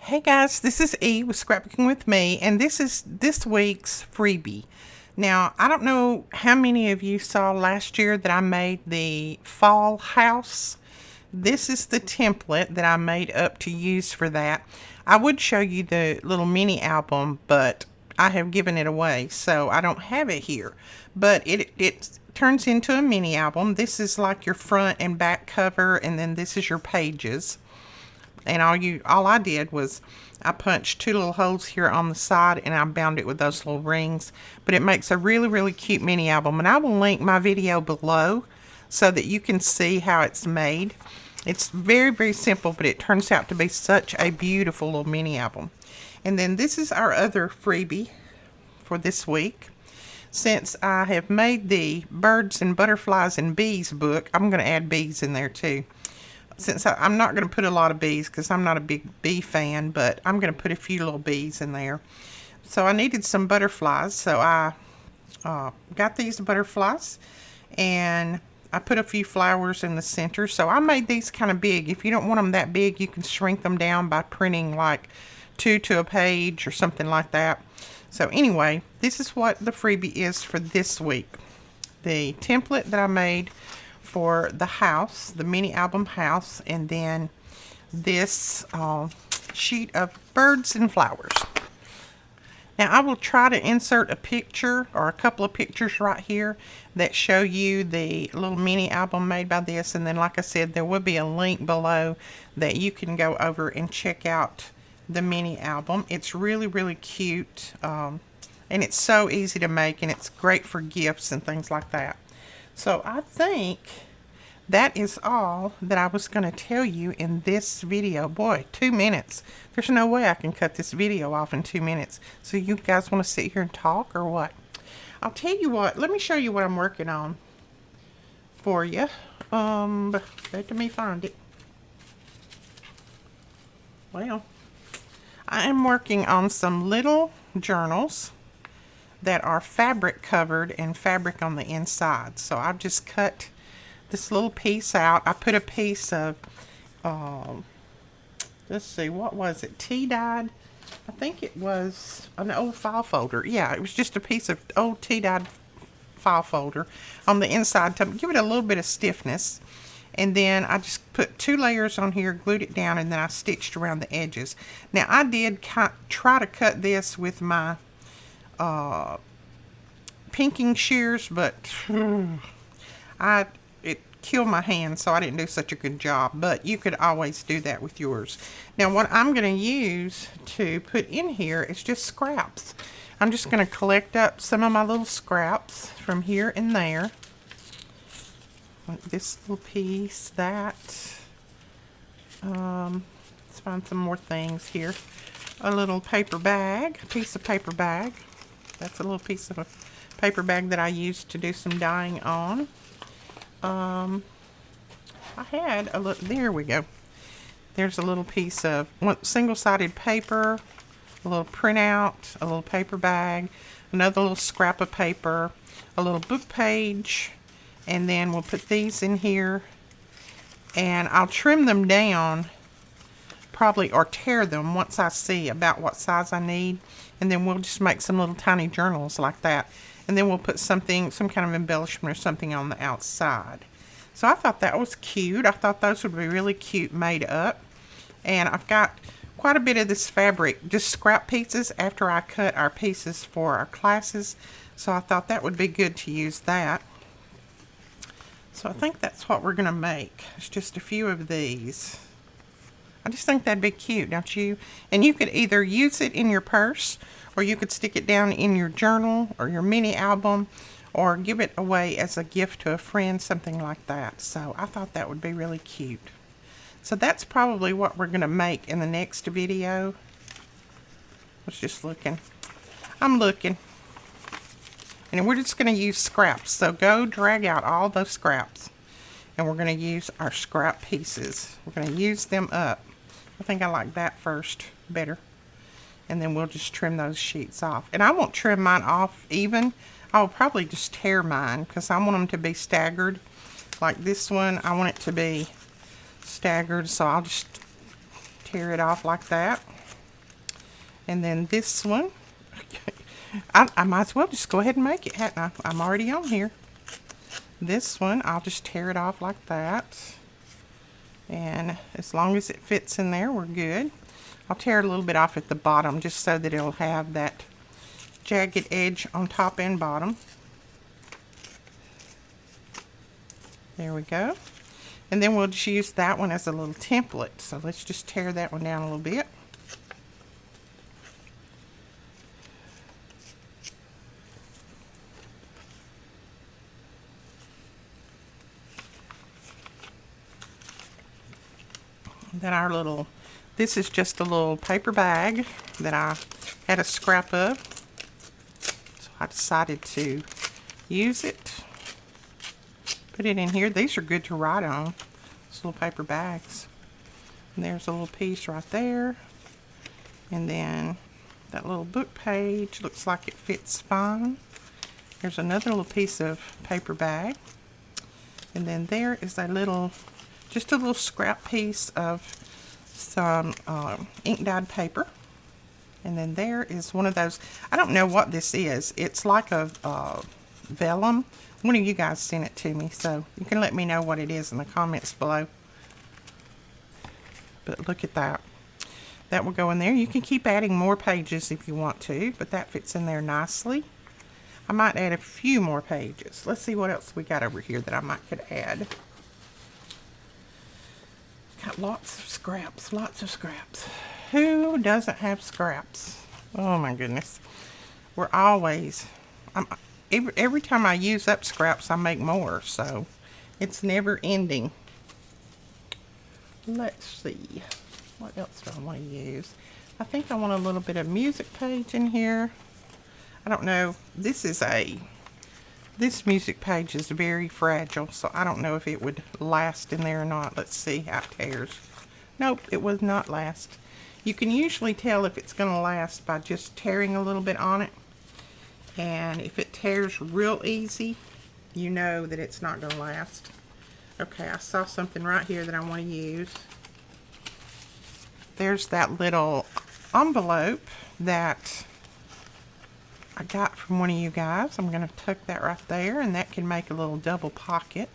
Hey guys, this is E with Scrapbooking with Me, and this is this week's freebie. Now, I don't know how many of you saw last year that I made the fall house. This is the template that I made up to use for that. I would show you the little mini album, but I have given it away, so I don't have it here. But it turns into a mini album. This is like your front and back cover, and then this is your pages. And all I did was I punched two little holes here on the side and I bound it with those little rings. But it makes a really, really cute mini album, and I will link my video below so that you can see how it's made. It's very, very simple, but it turns out to be such a beautiful little mini album. And then this is our other freebie for this week. Since I have made the birds and butterflies and bees book, I'm going to add bees in there too. Since I'm not going to put a lot of bees because I'm not a big bee fan, but I'm going to put a few little bees in there. So I needed some butterflies, so I got these butterflies, and I put a few flowers in the center. So I made these kind of big. If you don't want them that big, you can shrink them down by printing like 2 to a page or something like that. So anyway, this is what the freebie is for this week. The template that I made for the house, the mini album house, and then this sheet of birds and flowers. Now I will try to insert a picture or a couple of pictures right here that show you the little mini album made by this, and then like I said, there will be a link below that you can go over and check out the mini album. It's really, really cute, and it's so easy to make, and it's great for gifts and things like that. So I think that is all that I was going to tell you in this video. Boy, 2 minutes. There's no way I can cut this video off in 2 minutes. So you guys want to sit here and talk or what? I'll tell you what. Let me show you what I'm working on for you. Let me find it. Well, I am working on some little journals that are fabric covered and fabric on the inside. So I've just cut this little piece out. I put a piece of, let's see, what was it? Tea dyed? I think it was an old file folder. Yeah, it was just a piece of old tea dyed file folder on the inside to give it a little bit of stiffness. And then I just put 2 layers on here, glued it down, and then I stitched around the edges. Now I did try to cut this with my pinking shears, but it killed my hand, so I didn't do such a good job. But you could always do that with yours. Now what I'm going to use to put in here is just scraps. I'm just going to collect up some of my little scraps from here and there. Like this little piece, that. Let's find some more things here. A little paper bag, a piece of paper bag. That's a little piece of a paper bag that I used to do some dyeing on. I had a little, there we go. There's a little piece of single-sided paper, a little printout, a little paper bag, another little scrap of paper, a little book page, and then we'll put these in here, and I'll trim them down probably, or tear them once I see about what size I need, and then we'll just make some little tiny journals like that, and then we'll put some kind of embellishment or something on the outside. So I thought that was cute. I thought those would be really cute made up, and I've got quite a bit of this fabric, just scrap pieces after I cut our pieces for our classes, so I thought that would be good to use that. So I think that's what we're going to make. It's just a few of these. I just think that'd be cute, don't you? And you could either use it in your purse, or you could stick it down in your journal or your mini album, or give it away as a gift to a friend, something like that. So I thought that would be really cute. So that's probably what we're going to make in the next video. I was just looking. I'm looking. And we're just going to use scraps. So go drag out all those scraps. And we're going to use our scrap pieces. We're going to use them up. I think I like that first better. And then we'll just trim those sheets off. And I won't trim mine off even. I'll probably just tear mine because I want them to be staggered. Like this one, I want it to be staggered. So I'll just tear it off like that. And then this one, I might as well just go ahead and make it, hadn't I? I'm already on here. This one, I'll just tear it off like that. And as long as it fits in there, we're good. I'll tear it a little bit off at the bottom just so that it'll have that jagged edge on top and bottom. There we go. And then we'll just use that one as a little template. So let's just tear that one down a little bit. Then our little, this is just a little paper bag that I had a scrap of. So I decided to use it. Put it in here. These are good to write on. These little paper bags. And there's a little piece right there. And then that little book page looks like it fits fine. There's another little piece of paper bag. And then there is a little, just a little scrap piece of some ink dyed paper. And then there is one of those, I don't know what this is. It's like a vellum. One of you guys sent it to me, so you can let me know what it is in the comments below. But look at that. That will go in there. You can keep adding more pages if you want to, but that fits in there nicely. I might add a few more pages. Let's see what else we got over here that I might could add. Got lots of scraps, lots of scraps. Who doesn't have scraps? Oh my goodness. We're always, every time I use up scraps, I make more, so it's never ending. Let's see. What else do I want to use? I think I want a little bit of music page in here. I don't know. This music page is very fragile, so I don't know if it would last in there or not. Let's see how it tears. Nope, it would not last. You can usually tell if it's going to last by just tearing a little bit on it. And if it tears real easy, you know that it's not going to last. Okay, I saw something right here that I want to use. There's that little envelope that I got from one of you guys. I'm going to tuck that right there, and that can make a little double pocket.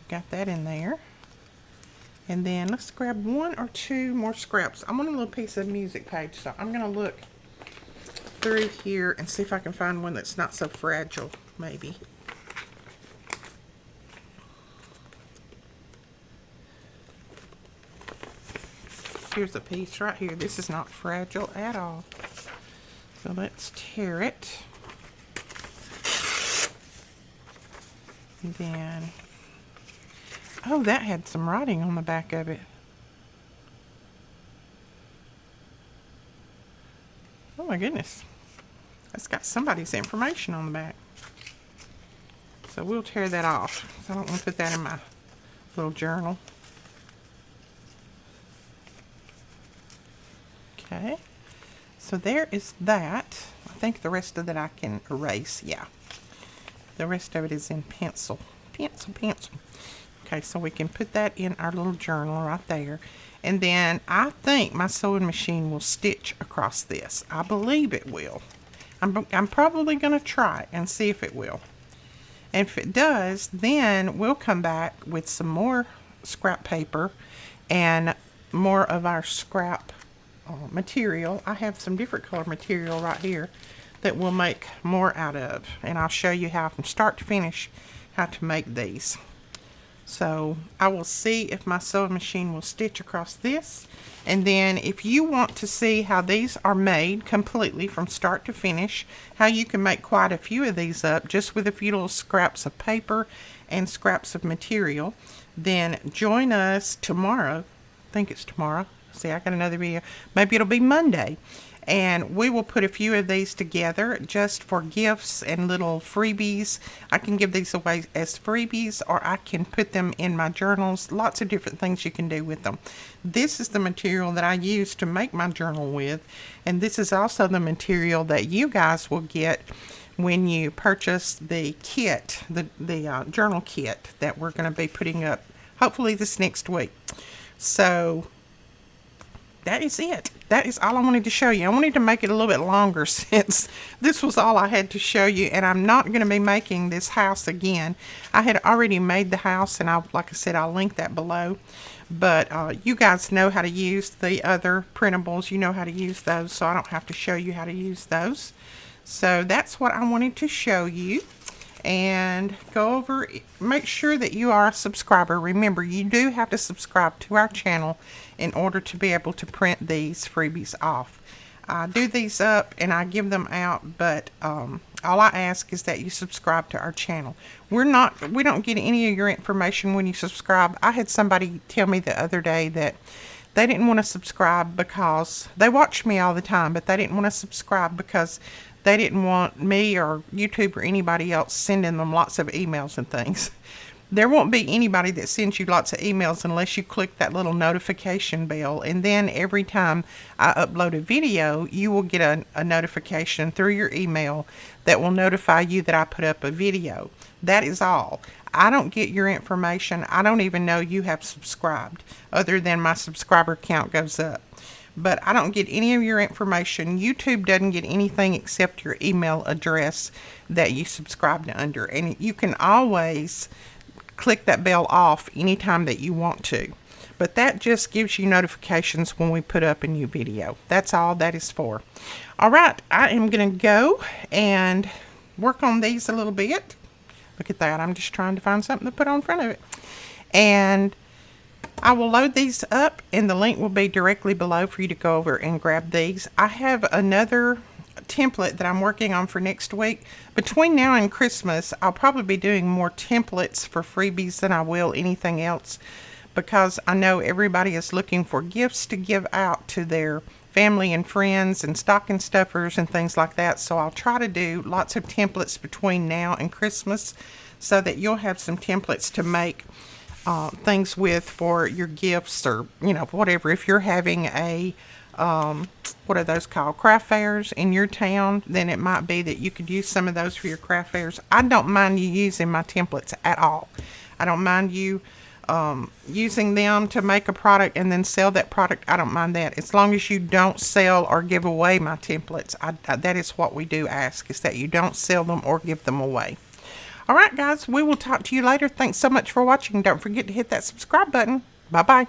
Got that in there. And then let's grab one or two more scraps. I want a little piece of music page, so I'm going to look through here and see if I can find one that's not so fragile, maybe. Here's a piece right here. This is not fragile at all. So let's tear it. And then, oh, that had some writing on the back of it. Oh my goodness. That's got somebody's information on the back. So we'll tear that off. So I don't want to put that in my little journal. Okay. So there is that. I think the rest of that I can erase. Yeah. The rest of it is in pencil. Pencil. Okay, so we can put that in our little journal right there. And then I think my sewing machine will stitch across this. I believe it will. I'm probably going to try and see if it will. And if it does, then we'll come back with some more scrap paper and more of our scrap material. I have some different color material right here that we'll make more out of. And I'll show you how from start to finish how to make these. So I will see if my sewing machine will stitch across this. And then if you want to see how these are made completely from start to finish, how you can make quite a few of these up just with a few little scraps of paper and scraps of material, then join us tomorrow. I think it's tomorrow. See, I got another video. Maybe it'll be Monday. And we will put a few of these together just for gifts and little freebies. I can give these away as freebies, or I can put them in my journals. Lots of different things you can do with them. This is the material that I use to make my journal with. And this is also the material that you guys will get when you purchase the kit, the journal kit that we're going to be putting up hopefully this next week. So that is it. That is all I wanted to show you. I wanted to make it a little bit longer since this was all I had to show you, and I'm not going to be making this house again. I had already made the house, and like I said, I'll link that below. But you guys know how to use the other printables. You know how to use those, so I don't have to show you how to use those. So that's what I wanted to show you. And go over, make sure that you are a subscriber. Remember, you do have to subscribe to our channel in order to be able to print these freebies off. I do these up and I give them out, but all I ask is that you subscribe to our channel. We don't get any of your information when you subscribe. I had somebody tell me the other day that they didn't want to subscribe because they watch me all the time, but they didn't want to subscribe because they didn't want me or YouTube or anybody else sending them lots of emails and things. There won't be anybody that sends you lots of emails unless you click that little notification bell. And then every time I upload a video, you will get a notification through your email that will notify you that I put up a video. That is all. I don't get your information. I don't even know you have subscribed, other than my subscriber count goes up. But I don't get any of your information. YouTube doesn't get anything except your email address that you subscribed under. And you can always click that bell off anytime that you want to. But that just gives you notifications when we put up a new video. That's all that is for. All right, I am going to go and work on these a little bit. Look at that. I'm just trying to find something to put on front of it. And I will load these up, and the link will be directly below for you to go over and grab these. I have another template that I'm working on for next week. Between now and Christmas, I'll probably be doing more templates for freebies than I will anything else, because I know everybody is looking for gifts to give out to their family and friends and stocking stuffers and things like that. So I'll try to do lots of templates between now and Christmas so that you'll have some templates to make things with for your gifts, or whatever. If you're having a what are those called, craft fairs in your town, then it might be that you could use some of those for your craft fairs. I don't mind you using my templates at all. I don't mind you using them to make a product and then sell that product. I don't mind that, as long as you don't sell or give away my templates. That is what we do ask, is that you don't sell them or give them away. All right, guys, we will talk to you later. Thanks so much for watching. Don't forget to hit that subscribe button. Bye-bye.